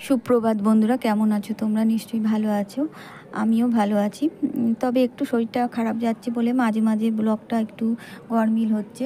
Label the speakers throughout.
Speaker 1: সুপ্রভাত বন্ধুরা, কেমন আছো তোমরা? নিশ্চয়ই ভালো আছো, আমিও ভালো আছি। তবে একটু শরীরটা খারাপ যাচ্ছে বলে মাঝে মাঝে ব্লগটা একটু গরমিল হচ্ছে।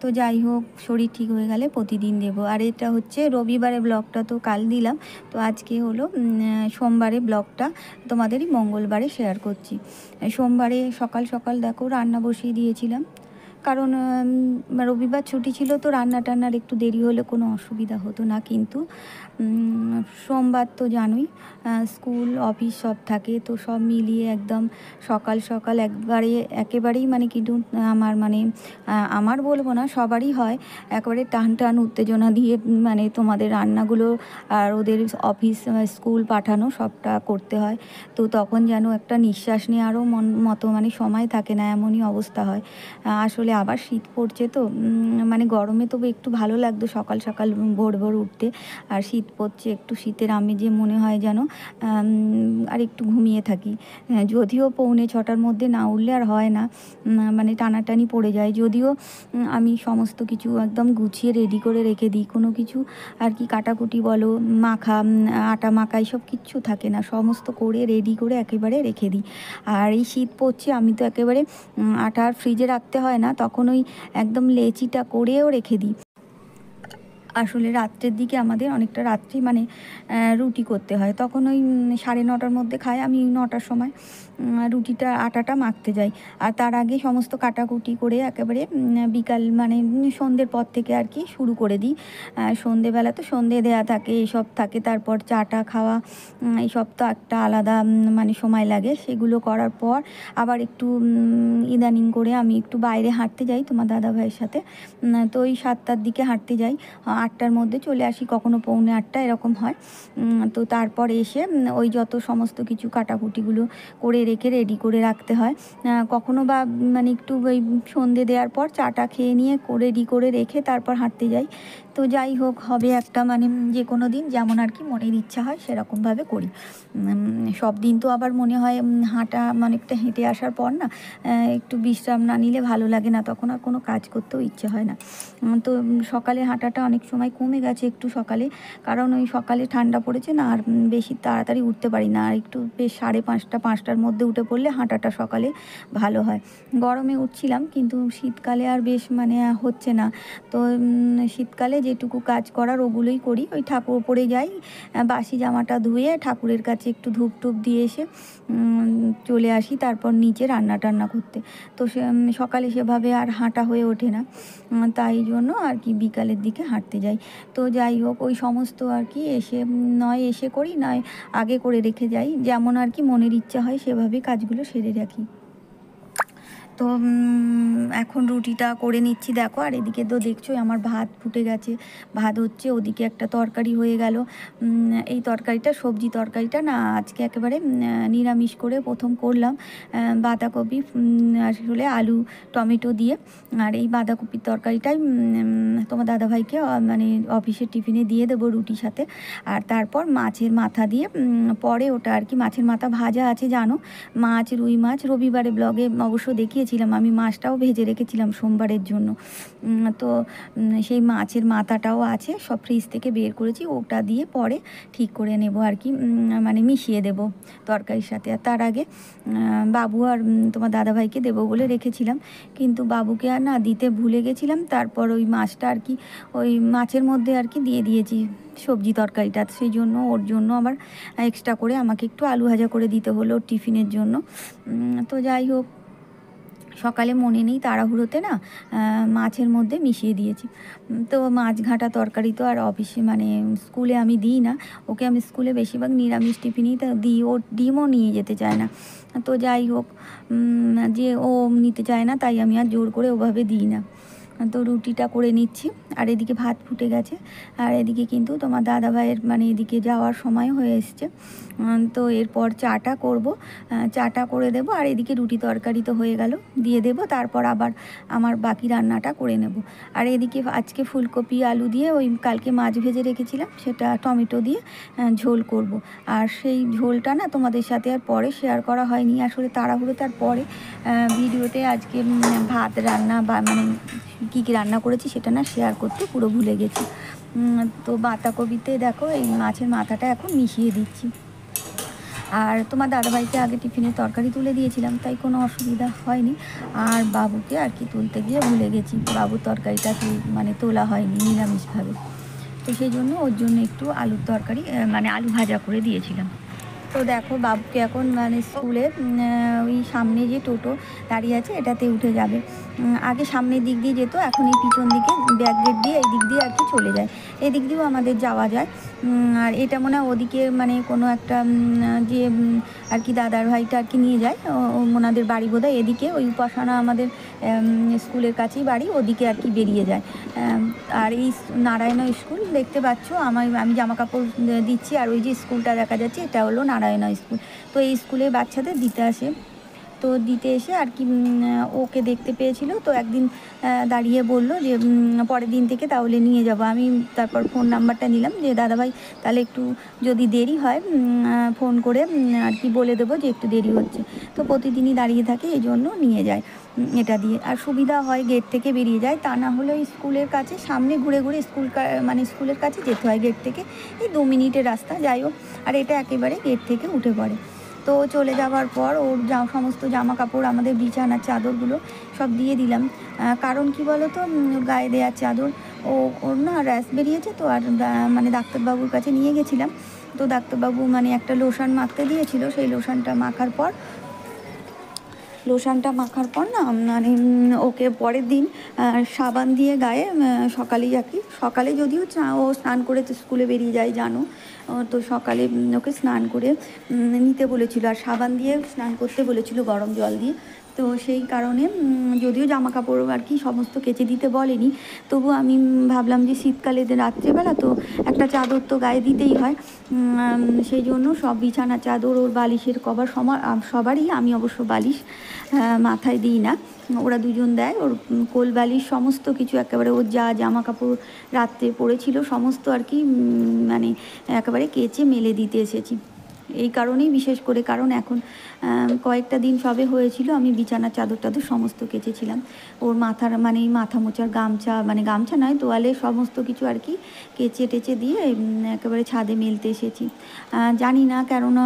Speaker 1: তো যাই হোক, শরীর ঠিক হয়ে গেলে প্রতিদিন দেবো। আর এটা হচ্ছে রবিবারে ব্লগটা, তো কাল দিলাম। তো আজকে হলো সোমবারে ব্লগটা তোমাদেরই মঙ্গলবারে শেয়ার করছি। সোমবারে সকাল সকাল দেখো রান্না বসিয়ে দিয়েছিলাম, কারণ রবিবার ছুটি ছিল, তো রান্না টান্নার একটু দেরি হলে কোনো অসুবিধা হতো না। কিন্তু সোমবার তো জানোই স্কুল অফিস সব থাকে, তো সব মিলিয়ে একদম সকাল সকাল একেবারেই মানে কিন্তু আমার বলবো না, সবারই হয়, একেবারে টান টান উত্তেজনা দিয়ে মানে তোমাদের রান্নাগুলো আর ওদের অফিস স্কুল পাঠানো সবটা করতে হয়। তো তখন যেন একটা নিঃশ্বাস নেওয়ারও মতো মানে সময় থাকে না, এমনই অবস্থা হয়। আসলে আবার শীত পড়ছে, তো মানে গরমে তবু একটু ভালো লাগতো সকাল সকাল ভোর ভোর উঠতে। আর শীত পড়ছে, একটু শীতের আমেজে মনে হয় যেন আর একটু ঘুমিয়ে থাকি। যদিও 6:45 মধ্যে না উঠলে আর হয় না, মানে টানাটানি পড়ে যায়। যদিও আমি সমস্ত কিছু একদম গুছিয়ে রেডি করে রেখে দিই, কোনো কিছু আর কি কাটাকুটি বলো, মাখা আটা মাখা এইসব কিচ্ছু থাকে না, সমস্ত করে রেডি করে একেবারে রেখে দিই। আর এই শীত পড়ছে, আমি তো একেবারে আটা আর ফ্রিজে রাখতে হয় না, তখন ওই একদম লেচিটা করেও রেখে দিই। আসলে রাত্রের দিকে আমাদের অনেকটা রাত্রি মানে রুটি করতে হয়, তখন ওই 9:30 মধ্যে খাই। আমি 9টার সময় রুটিটা আটাটা মাখতে যাই। আর তার আগে সমস্ত কাটাকুটি করে একেবারে বিকাল মানে সন্ধ্যের পর থেকে আর কি শুরু করে দিই। সন্ধেবেলা তো সন্ধে দেয়া থাকে, এসব থাকে, তারপর চাটা খাওয়া, এইসব তো একটা আলাদা মানে সময় লাগে। সেগুলো করার পর আবার একটু ইদানিং করে আমি একটু বাইরে হাঁটতে যাই তোমার দাদাভাইয়ের সাথে। তো ওই 7টার দিকে হাঁটতে যাই, 8টার মধ্যে চলে আসি, কখনো 7:45 এরকম হয়। তো তারপর এসে ওই যত সমস্ত কিছু কাটাকুটিগুলো করে রেখে রেডি করে রাখতে হয়। কখনো বা মানে একটু ওই সন্ধে দেওয়ার পর চাটা খেয়ে নিয়ে রেডি করে রেখে তারপর হাঁটতে যাই। তো যাই হোক, হবে একটা মানে যে কোনো দিন যেমন আর কি মনের ইচ্ছা হয় সেরকমভাবে করি। সব দিন তো আবার মনে হয় হাঁটা অনেকটা হেঁটে আসার পর না একটু বিশ্রাম না নিলে ভালো লাগে না, তখন আর কোনো কাজ করতেও ইচ্ছে হয় না। তো সকালে হাঁটাটা অনেক সময় কমে গেছে একটু সকালে, কারণ ওই সকালে ঠান্ডা পড়েছে না, আর বেশি তাড়াতাড়ি উঠতে পারি না। আর একটু বেশ 5:30 5টার মধ্যে উঠে পড়লে হাঁটাটা সকালে ভালো হয়। গরমে উঠছিলাম, কিন্তু শীতকালে আর বেশ মানে হচ্ছে না। তো শীতকালে যেটুকু কাজ করার ওগুলোই করি। ওই ঠাকুর ওপরে যাই, বাসি জামাটা ধুয়ে ঠাকুরের কাছে একটু ধূপ টুপ দিয়ে এসে চলে আসি, তারপর নিচে রান্না টান্না করতে। তো সকালে সেভাবে আর হাঁটা হয়ে ওঠে না, তাই জন্য আর কি বিকালের দিকে হাঁটতে যাই। তো যাই হোক, ওই সমস্ত আর কি নয় এসে করি, নয় আগে করে রেখে যাই, যেমন আর কি মনের ইচ্ছা হয় সেভাবে কাজগুলো সেরে রাখি। তো এখন রুটিটা করে নিচ্ছি দেখো। আর এদিকে তো দেখছোই আমার ভাত ফুটে গেছে, ভাত হচ্ছে, ওদিকে একটা তরকারি হয়ে গেল। এই তরকারিটা সবজি তরকারিটা না আজকে একেবারে নিরামিষ করে প্রথম করলাম। বাঁধাকপি আসলে আলু টমেটো দিয়ে। আর এই বাঁধাকপির তরকারিটাই তোমার দাদাভাইকে মানে অফিসের টিফিনে দিয়ে দেবো রুটির সাথে। আর তারপর মাছের মাথা দিয়ে পরে ওটা আর কি, মাছের মাথা ভাজা আছে জানো, মাছ রুই মাছ রবিবারে ব্লগে অবশ্য দেখিয়েছিলাম, আমি মাছটাও ভেজে রেখেছিলাম সোমবারের জন্য। তো সেই মাছের মাথাটাও আছে, সব ফ্রিজ থেকে বের করেছি, ওটা দিয়ে পরে ঠিক করে নেব আর কি, মানে মিশিয়ে দেব তরকারির সাথে। আর তার আগে বাবু আর তোমার দাদাভাইকে দেবো বলে রেখেছিলাম, কিন্তু বাবুকে আর না দিতে ভুলে গেছিলাম। তারপর ওই মাছটা আর কি ওই মাছের মধ্যে আর কি দিয়ে দিয়েছি সবজি তরকারিটা, সেই জন্য ওর জন্য আবার এক্সট্রা করে আমাকে একটু আলু ভাজা করে দিতে হলো টিফিনের জন্য। তো যাই হোক, সকালে মনে নেই তাড়াহুড়োতে না মাছের মধ্যে মিশিয়ে দিয়েছি। তো মাছ ঘাঁটা তরকারি তো আর অফিসে মানে স্কুলে আমি দিই না, ওকে আমি স্কুলে বেশিরভাগ নিরামিষ টিফিনই তো দিই, ও ডিমও নিয়ে যেতে চায় না। তো যাই হোক, যে ও নিতে চায় না তাই আমি আর জোর করে ওভাবে দিই না। তো রুটিটা করে নিচ্ছি, আর এদিকে ভাত ফুটে গেছে। আর এদিকে কিন্তু তোমার দাদাভাইয়ের মানে এদিকে যাওয়ার সময় হয়ে এসছে। তো এরপর চাটা করব, চাটা করে দেব। আর এদিকে রুটি তরকারি তো হয়ে গেল, দিয়ে দেব, তারপর আবার আমার বাকি রান্নাটা করে নেব। আর এদিকে আজকে ফুলকপি আলু দিয়ে ওই কালকে মাছ ভেজে রেখেছিলাম, সেটা টমেটো দিয়ে ঝোল করব। আর সেই ঝোলটা না তোমাদের সাথে আর পরে শেয়ার করা হয়নি, আসলে তাড়াহুড়ো। তারপরে ভিডিওতে আজকে ভাত রান্না বা মানে কী কী রান্না করেছি সেটা না শেয়ার করতে পুরো ভুলে গেছি। তো বাঁধাকপিতে দেখো এই মাছের মাথাটা এখন মিশিয়ে দিচ্ছি। আর তোমার দাদাভাইকে আগে টিফিনের তরকারি তুলে দিয়েছিলাম, তাই কোনো অসুবিধা হয়নি। আর বাবুকে আর কি তুলতে গিয়ে ভুলে গেছি, বাবুর তরকারিটা মানে তোলা হয়নি নিরামিষভাবে, তো সেই জন্য ওর জন্য একটু আলুর তরকারি মানে আলু ভাজা করে দিয়েছিলাম। তো দেখো বাবুকে এখন মানে স্কুলে ওই সামনে যে টোটো দাঁড়িয়ে আছে এটাতে উঠে যাবে। আগে সামনের দিক দিয়ে যেত, এখন এই পিছন দিকে ব্যাক গেট দিয়ে এই দিক দিয়ে আর কি চলে যায়, এদিক দিয়েও আমাদের যাওয়া যায়। আর এটা মনে হয় ওদিকে মানে কোনো একটা যে আর কি দাদার ভাইটা আর কি নিয়ে যায়, ওনাদের বাড়ি বোধহয় এদিকে, ওই উপাসনা আমাদের স্কুলের কাছেই বাড়ি, ওদিকে আর কি বেরিয়ে যায়। আর এই নারায়ণ স্কুল দেখতে পাচ্ছ, আমি জামা কাপড় দিচ্ছি, আর ওই যে স্কুলটা দেখা যাচ্ছে এটা হলো নারায়ণ স্কুল। তো এই স্কুলে বাচ্চাদের দিতে আসে, তো দিতে এসে আর কি ওকে দেখতে পেয়েছিল, তো একদিন দাঁড়িয়ে বলল যে পরের দিন থেকে তাহলে নিয়ে যাব। আমি তারপর ফোন নাম্বারটা নিলাম যে দাদাভাই তাহলে একটু যদি দেরি হয় ফোন করে আর কি বলে দেবো যে একটু দেরি হচ্ছে। তো প্রতিদিনই দাঁড়িয়ে থাকে, এই জন্য নিয়ে যায় এটা দিয়ে, আর সুবিধা হয় গেট থেকে বেরিয়ে যায়, তা না হলে স্কুলের কাছে সামনে ঘুরে ঘুরে মানে স্কুলের কাছে যেতে হয় গেট থেকে, এই 2 মিনিটের রাস্তা, যাই হোক। আর এটা একেবারে গেট থেকে উঠে পড়ে। তো চলে যাওয়ার পর ওর সমস্ত জামা কাপড়, আমাদের বিছানার চাদরগুলো সব দিয়ে দিলাম, কারণ কি বলো তো, গায়ে দেওয়ার চাদর ওর না র্যাশ বেরিয়েছে, তো আর মানে ডাক্তারবাবুর কাছে নিয়ে গেছিলাম, তো ডাক্তারবাবু মানে একটা লোশন মাখতে দিয়েছিল, সেই লোশনটা মাখার পর না মানে ওকে পরের দিন সাবান দিয়ে গায়ে সকালেই আর কি, সকালে যদিও ও স্নান করে তো স্কুলে বেরিয়ে যায় জানো, তো সকালে ওকে স্নান করে নিতে বলেছিল, আর সাবান দিয়ে স্নান করতে বলেছিল গরম জল দিয়ে। তো সেই কারণে যদিও জামা কাপড় আর কি সমস্ত কেচে দিতে বলেনি, তবু আমি ভাবলাম যে শীতকালে রাত্রেবেলা তো একটা চাদর তো গায়ে দিতেই হয়, সেই জন্য সব বিছানা চাদর, ওর বালিশের কভার সবারই, আমি অবশ্য বালিশ মাথায় দিই না, ওরা দুজন দেয়, ওর কোল বালিশ সমস্ত কিছু একেবারে ওর যা জামা কাপড় রাত্রে পরেছিল সমস্ত আর কি মানে একেবারে কেচে মেলে দিতে এসেছি। এই কারণেই বিশেষ করে, কারণ এখন কয়েকটা দিন সবে হয়েছিল আমি বিছানার চাদর টাদর সমস্ত কেচেছিলাম, ওর মাথার মানে এই মাথা মোচার গামছা, মানে গামছা নয় তোয়ালে সমস্ত কিছু আর কি কেচে টেচে দিয়ে একেবারে ছাদে মেলতে এসেছি। জানি না, কেননা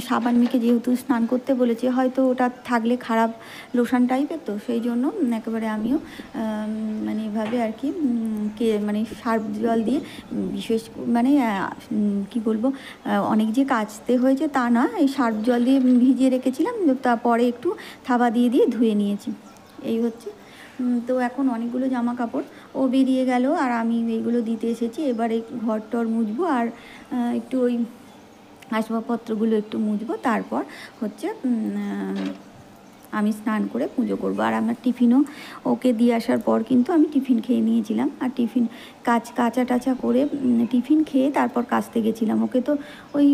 Speaker 1: সাবান মেখে যেহেতু স্নান করতে বলেছে, হয়তো ওটা থাকলে খারাপ লোশন টাইপের, তো সেই জন্য একেবারে আমিও মানে এভাবে আর কি মানে সার্ফ জল দিয়ে বিশেষ মানে কি বলবো, অনেক যে কাচতে হয়েছে তা না, এই সার্ফ জল দিয়ে ভিজিয়ে রেখেছিলাম, তারপরে একটু থাবা দিয়ে ধুয়ে নিয়েছি, এই হচ্ছে। তো এখন অনেকগুলো জামা কাপড় ও বেরিয়ে গেল, আর আমি এইগুলো দিতে এসেছি, এবারে ঘর টর মুছবো, আর একটু ওই আসবাবপত্রগুলো একটু মুছবো, তারপর হচ্ছে আমি স্নান করে পুজো করবো। আর আমার টিফিনও ওকে দিয়ে আসার পর কিন্তু আমি টিফিন খেয়ে নিয়েছিলাম, আর টিফিন কাচা টাচা করে টিফিন খেয়ে তারপর কাচতে গেছিলাম। ওকে তো ওই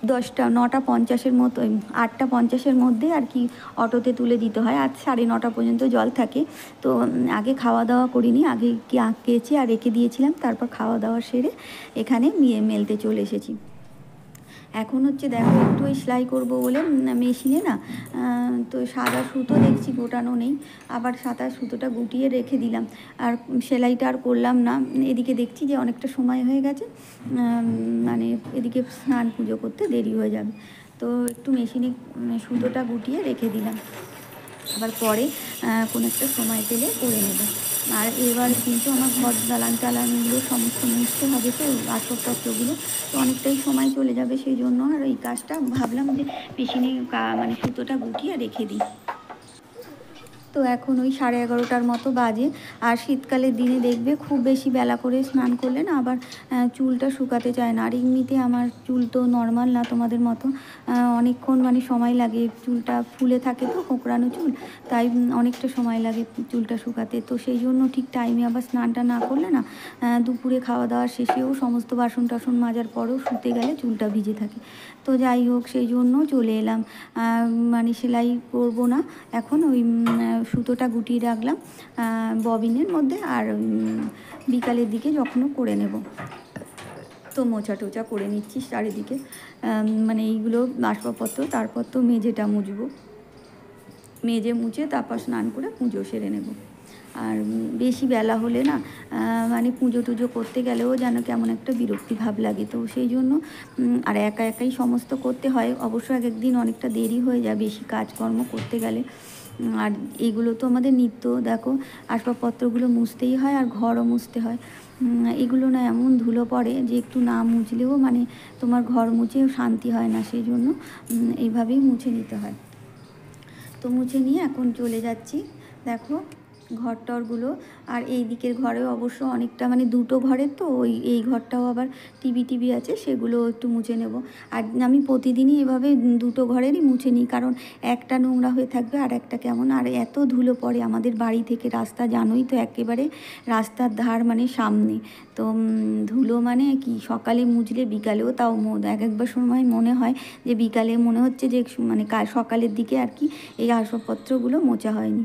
Speaker 1: 9:50 মতো, 8:50 মধ্যে আর কি অটোতে তুলে দিতে হয়, আর 9:30 পর্যন্ত জল থাকে। তো আগে খাওয়া দাওয়া করিনি, আগে কেচে আর রেখে দিয়েছিলাম, তারপর খাওয়া দাওয়া সেরে এখানে মেলতে চলে এসেছি। এখন হচ্ছে দেখো একটু ওই সেলাই করবো বলে মেশিনে না, তো সাদা সুতো দেখছি গোটানো নেই, আবার সাদা সুতোটা গুটিয়ে রেখে দিলাম, আর সেলাইটা আর করলাম না। এদিকে দেখছি যে অনেকটা সময় হয়ে গেছে, মানে এদিকে স্নান পুজো করতে দেরি হয়ে যাবে, তো একটু মেশিনে সুতোটা গুটিয়ে রেখে দিলাম, আবার পরে কোনো একটা সময় পেলে করে নেব। আর এবার কিন্তু আমার ঘর টালানগুলো সমস্ত মুছতে হবে, তো আসবাবপত্রগুলো, তো অনেকটাই সময় চলে যাবে, সেই জন্য আর এই কাজটা ভাবলাম যে মেশিনে মানে সুতোটা গুটিয়ে রেখে দিই। তো এখন ওই 11:30টার মতো বাজে, আর শীতকালের দিনে দেখবে খুব বেশি বেলা করে স্নান করলে না আবার চুলটা শুকাতে চায় না, আর এমনিতে আমার চুল তো নর্মাল না তোমাদের মতো, অনেকক্ষণ মানে সময় লাগে, চুলটা ফুলে থাকে তো কোঁকড়ানো চুল, তাই অনেকটা সময় লাগে চুলটা শুকাতে, তো সেই জন্য ঠিক টাইমে আবার স্নানটা না করলে না দুপুরে খাওয়া দাওয়া শেষেও সমস্ত বাসন টাসন মাজার পরেও শুতে গেলে চুলটা ভিজে থাকে। তো যাই হোক, সেই জন্য চলে এলাম, মানে সেলাই করবো না এখন, ওই সুতোটা গুটিয়ে রাখলাম ববিনের মধ্যে, আর বিকালের দিকে যখনও করে নেব। তো মোছা টোচা করে নিচ্ছি চারিদিকে, মানে এইগুলো আসবাবপত্র, তারপর তো মেঝেটা মুছবো, মেজে মুছে তারপর স্নান করে পুজো সেরে নেব। আর বেশি বেলা হলে না মানে পুজো টুজো করতে গেলেও যেন কেমন একটা বিরক্তি ভাব লাগে, তো সেই জন্য আর একা একাই সমস্ত করতে হয়। অবশ্য এক একদিন অনেকটা দেরি হয়ে যায় বেশি কাজকর্ম করতে গেলে। আর এগুলো তো আমাদের নিত্য, দেখো আসবাবপত্রগুলো মুছতেই হয় আর ঘরও মুছতে হয়। এগুলো না এমন ধুলো পড়ে যে একটু না মুছলেও মানে তোমার ঘর মুছেও শান্তি হয় না, সেই জন্য এইভাবেই মুছে নিতে হয়। তো মুছে নিয়ে এখন চলে যাচ্ছি, দেখো ঘর টরগুলো। আর এই দিকের ঘরেও অবশ্য অনেকটা মানে দুটো ঘরের, তো এই ঘরটাও আবার টিভি আছে, সেগুলো একটু মুছে নেব। আর আমি প্রতিদিনই এভাবে দুটো ঘরেরই মুছে নিই, কারণ একটা নোংরা হয়ে থাকবে আর একটা কেমন। আর এত ধুলো পড়ে আমাদের বাড়ি থেকে রাস্তা, জানোই তো, একেবারে রাস্তার ধার মানে সামনে, তো ধুলো মানে কি সকালে মুছলে বিকালেও তাও একবার সময় মনে হয় যে বিকালে মনে হচ্ছে যে মানে সকালের দিকে আর কি এই আসবাবপত্রগুলো মোছা হয়নি।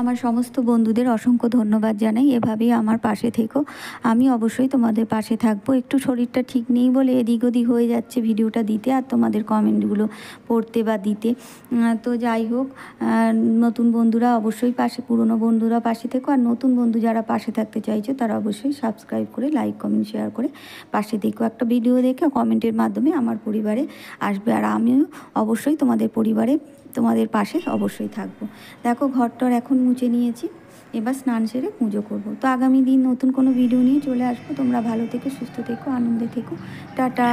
Speaker 1: আমার সমস্ত বন্ধুদের অসংখ্য ধন্যবাদ জানাই, এভাবেই আমার পাশে থেকো। আমি অবশ্যই তোমাদের পাশে থাকবো। একটু শরীরটা ঠিক নেই বলে এদিক ওদিক হয়ে যাচ্ছে ভিডিওটা দিতে আর তোমাদের কমেন্টগুলো পড়তে বা দিতে। তো যাই হোক, নতুন বন্ধুরা অবশ্যই পাশে, পুরনো বন্ধুরা পাশে থেকো। আর নতুন বন্ধু যারা পাশে থাকতে চাইছো তারা অবশ্যই সাবস্ক্রাইব করে লাইক কমেন্ট শেয়ার করে পাশে থেকো। একটা ভিডিও দেখে কমেন্টের মাধ্যমে আমার পরিবারে আসবে, আর আমিও অবশ্যই তোমাদের পরিবারে তোমাদের পাশে অবশ্যই থাকবো। দেখো ঘরটর এখন মুছে নিয়েছি, এবার স্নান সেরে পুজো করব। তো আগামী দিন নতুন কোনো ভিডিও নিয়ে চলে আসবো। তোমরা ভালো থেকো, সুস্থ থেকো, আনন্দে থেকো। টাটা।